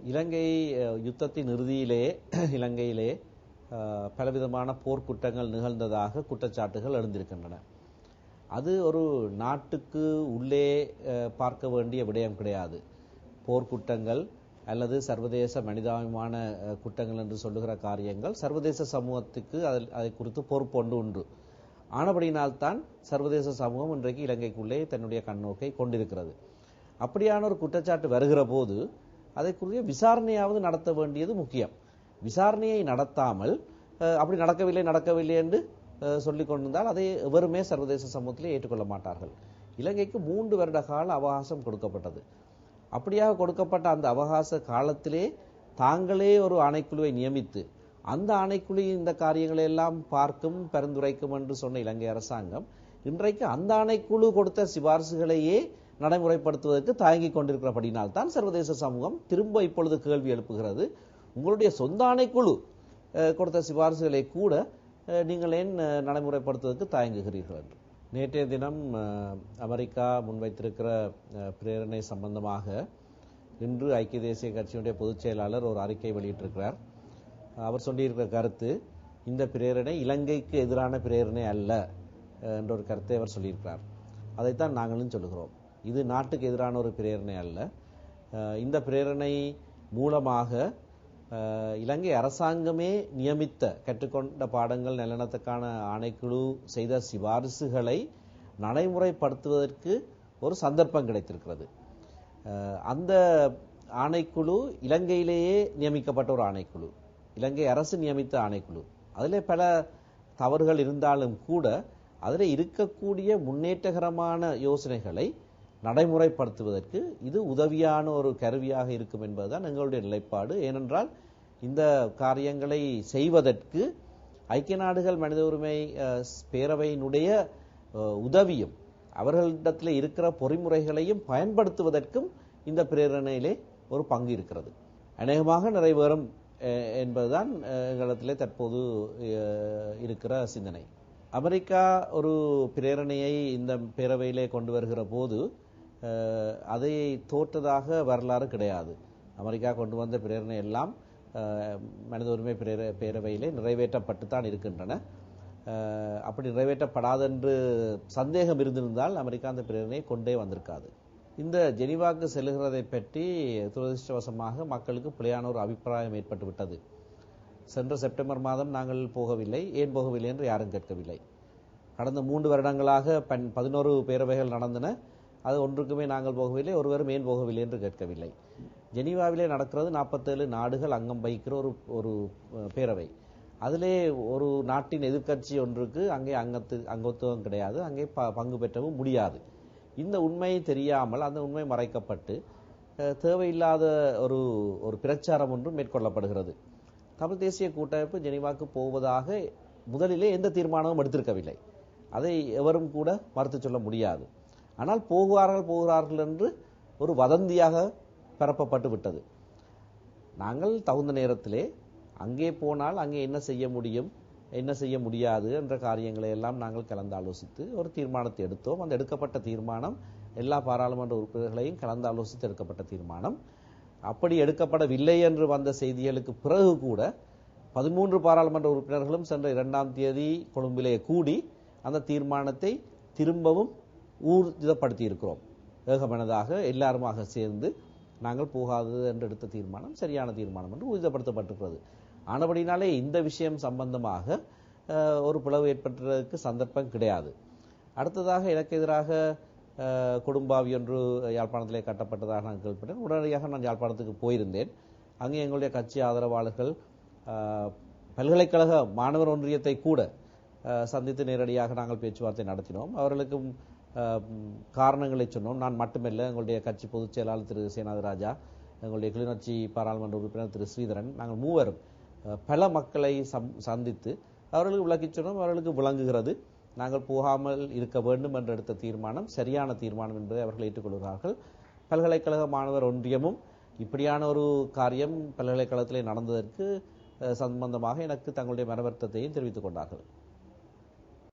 இலங்கை யுத்தத்தின் இறுதியிலே இலங்கையிலே பலவிதமான போர்க்குற்றங்கள் நிகழ்ந்ததாக குற்றச்சாட்டுகள் எழுந்திருக்கின்றன. அது ஒரு நாட்டுக்கு உள்ளே பார்க்க வேண்டிய விடயம் கிடையாது. போர்க்குற்றங்கள் அல்லது சர்வதேச மனிதாபிமான குற்றங்கள் என்று சொல்லுகிற காரியங்கள் சர்வதேச சமூகத்துக்கு அதை குறித்து பொறுப்பொன்று உண்டு. ஆனபடியினால்தான் சர்வதேச சமூகம் இன்றைக்கு இலங்கைக்குள்ளே தன்னுடைய கண்ணோக்கை கொண்டிருக்கிறது. அப்படியான ஒரு குற்றச்சாட்டு வருகிற போது அதை குறித்து விசாரணையாவது நடத்த வேண்டியது முக்கியம். விசாரணையை நடத்தாமல் அப்படி நடக்கவில்லை என்று சொல்லிக் கொண்டிருந்தால் அதை எவருமே சர்வதேச சமூகத்திலே ஏற்றுக்கொள்ள மாட்டார்கள். இலங்கைக்கு 3 வருட கால அவகாசம் கொடுக்கப்பட்டது. அப்படியாக கொடுக்கப்பட்ட அந்த அவகாச காலத்திலே தாங்களே ஒரு ஆணைக்குழுவை நியமித்து அந்த ஆணைக்குழு இந்த காரியங்களை எல்லாம் பார்க்கும் பரிந்துரைக்கும் என்று சொன்ன இலங்கை அரசாங்கம் இன்றைக்கு அந்த ஆணைக்குழு கொடுத்த சிபாரிசுகளையே நடைமுறைப்படுத்துவதற்கு தயங்கிக் கொண்டிருக்கிறபடினால் தான் சர்வதேச சமூகம் திரும்ப இப்பொழுது கேள்வி எழுப்புகிறது. உங்களுடைய சொந்த ஆணைக்குழு கொடுத்த சிபாரிசுகளை கூட நீங்கள் ஏன் நடைமுறைப்படுத்துவதற்கு தயங்குகிறீர்கள் என்று. நேற்றைய தினம் அமெரிக்கா முன்வைத்திருக்கிற பிரேரணை சம்பந்தமாக இன்று ஐக்கிய தேசிய கட்சியினுடைய பொதுச் செயலாளர் ஒரு அறிக்கை வெளியிட்டிருக்கிறார். அவர் சொல்லியிருக்கிற கருத்து, இந்த பிரேரணை இலங்கைக்கு எதிரான பிரேரணை அல்ல என்ற ஒரு கருத்தை அவர் சொல்லியிருக்கிறார். அதைத்தான் நாங்களும் சொல்லுகிறோம். இது நாட்டுக்கு எதிரான ஒரு பிரேரணை அல்ல. இந்த பிரேரணை மூலமாக இலங்கை அரசாங்கமே நியமித்த கற்றுக்கொண்ட பாடங்கள் நல்லெண்ணத்துக்கான ஆணைக்குழு செய்த சிபாரிசுகளை நடைமுறைப்படுத்துவதற்கு ஒரு சந்தர்ப்பம் கிடைத்திருக்கிறது. அந்த ஆணைக்குழு இலங்கையிலேயே நியமிக்கப்பட்ட ஒரு ஆணைக்குழு, இலங்கை அரசு நியமித்த ஆணைக்குழு. அதிலே பல தவறுகள் இருந்தாலும் கூட அதில் இருக்கக்கூடிய முன்னேற்றகரமான யோசனைகளை நடைமுறைப்படுத்துவதற்கு இது உதவியான ஒரு கருவியாக இருக்கும் என்பதுதான் எங்களுடைய நிலைப்பாடு. ஏனென்றால் இந்த காரியங்களை செய்வதற்கு ஐக்கிய நாடுகள் மனித உரிமை பேரவையினுடைய உதவியும் அவர்களிடத்தில் இருக்கிற பொறிமுறைகளையும் பயன்படுத்துவதற்கும் இந்த பிரேரணையிலே ஒரு பங்கு இருக்கிறது. அநேகமாக நிறைவேறும் என்பதுதான் எங்களிடத்திலே தற்போது இருக்கிற சிந்தனை. அமெரிக்கா ஒரு பிரேரணையை இந்த பேரவையிலே கொண்டு வருகிற போது அதை தோற்றதாக வரலாறு கிடையாது. அமெரிக்கா கொண்டு வந்த பிரேரணை எல்லாம் மனித உரிமை பேரவையிலே நிறைவேற்றப்பட்டுத்தான் இருக்கின்றன. அப்படி நிறைவேற்றப்படாதென்று சந்தேகம் இருந்திருந்தால் அமெரிக்கா அந்த பிரேரணையை கொண்டே வந்திருக்காது. இந்த ஜெனீவாவுக்கு செல்லுகிறதை பற்றி துரதிருஷ்டவசமாக மக்களுக்கு பிழையான ஒரு அபிப்பிராயம் ஏற்பட்டு விட்டது. சென்ற செப்டம்பர் மாதம் நாங்கள் போகவில்லை. ஏன் போகவில்லை என்று யாரும் கேட்கவில்லை. கடந்த 3 வருடங்களாக 11 பேரவைகள் நடந்தன. அது ஒன்றுக்குமே நாங்கள் போகவில்லை, ஒருவரும் ஏன் போகவில்லை என்று கேட்கவில்லை. ஜெனீவாவிலே நடக்கிறது 47 நாடுகள் அங்கம் வகிக்கிற ஒரு பேரவை. அதிலே ஒரு நாட்டின் எதிர்க்கட்சி ஒன்றுக்கு அங்கே அங்கத்துவம் கிடையாது, அங்கே பங்கு பெற்றவும் முடியாது. இந்த உண்மை தெரியாமல், அந்த உண்மை மறைக்கப்பட்டு தேவையில்லாத ஒரு பிரச்சாரம் ஒன்று மேற்கொள்ளப்படுகிறது. தமிழ் தேசிய கூட்டமைப்பு ஜெனீவாவுக்கு போவதாக முதலிலே எந்த தீர்மானமும் எடுத்திருக்கவில்லை. அதை எவரும் கூட மறுத்து சொல்ல முடியாது. ஆனால் போகிறார்கள் என்று ஒரு வதந்தியாக பரப்பப்பட்டு விட்டது. நாங்கள் தகுந்த நேரத்திலே அங்கே போனால் அங்கே என்ன செய்ய முடியும், என்ன செய்ய முடியாது என்ற காரியங்களை எல்லாம் நாங்கள் கலந்து ஆலோசித்து ஒரு தீர்மானத்தை எடுத்தோம். அந்த எடுக்கப்பட்ட தீர்மானம் எல்லா பாராளுமன்ற உறுப்பினர்களையும் கலந்து ஆலோசித்து எடுக்கப்பட்ட தீர்மானம். அப்படி எடுக்கப்படவில்லை என்று வந்த செய்திகளுக்கு பிறகு கூட 13 பாராளுமன்ற உறுப்பினர்களும் சென்ற 2ஆம் தேதி கொழும்பிலே கூடி அந்த தீர்மானத்தை திரும்பவும் ஊர்ஜிதப்படுத்தி இருக்கிறோம். ஏகமனதாக எல்லாருமாக சேர்ந்து நாங்கள் போகாதது என்று எடுத்த தீர்மானம் சரியான தீர்மானம் என்று ஊர்ஜிதப்படுத்தப்பட்டிருக்கிறது. ஆனபடினாலே இந்த விஷயம் சம்பந்தமாக ஒரு பிளவு ஏற்பட்டதற்கு சந்தர்ப்பம் கிடையாது. அடுத்ததாக எனக்கு எதிராக குடும்பாவி ஒன்று யாழ்ப்பாணத்திலே கட்டப்பட்டதாக நான் கேள்விப்பட்டேன். உடனடியாக நான் யாழ்ப்பாணத்துக்கு போயிருந்தேன். அங்கே எங்களுடைய கட்சி ஆதரவாளர்கள் பல்கலைக்கழக மாணவர் ஒன்றியத்தை கூட சந்தித்து நேரடியாக நாங்கள் பேச்சுவார்த்தை நடத்தினோம். அவர்களுக்கும் காரணங்களை சொன்னோம். நான் மட்டுமல்ல, எங்களுடைய கட்சி பொதுச் செயலாளர் திரு சேனாதிராஜா, எங்களுடைய கிளிநொச்சி பாராளுமன்ற உறுப்பினர் திரு ஸ்ரீதரன், நாங்கள் மூவரும் பல மக்களை சந்தித்து அவர்களுக்கு விளக்கிச் சொன்னோம். அவர்களுக்கு விளங்குகிறது. நாங்கள் போகாமல் இருக்க வேண்டும் என்று எடுத்த தீர்மானம் சரியான தீர்மானம் என்பதை அவர்கள் ஏற்றுக்கொள்கிறார்கள். பல்கலைக்கழக மாணவர் ஒன்றியமும் இப்படியான ஒரு காரியம் பல்கலைக்கழகத்திலே நடந்ததற்கு சம்பந்தமாக எனக்கு தங்களுடைய மனவருத்தத்தையும் தெரிவித்துக் கொண்டார்கள்.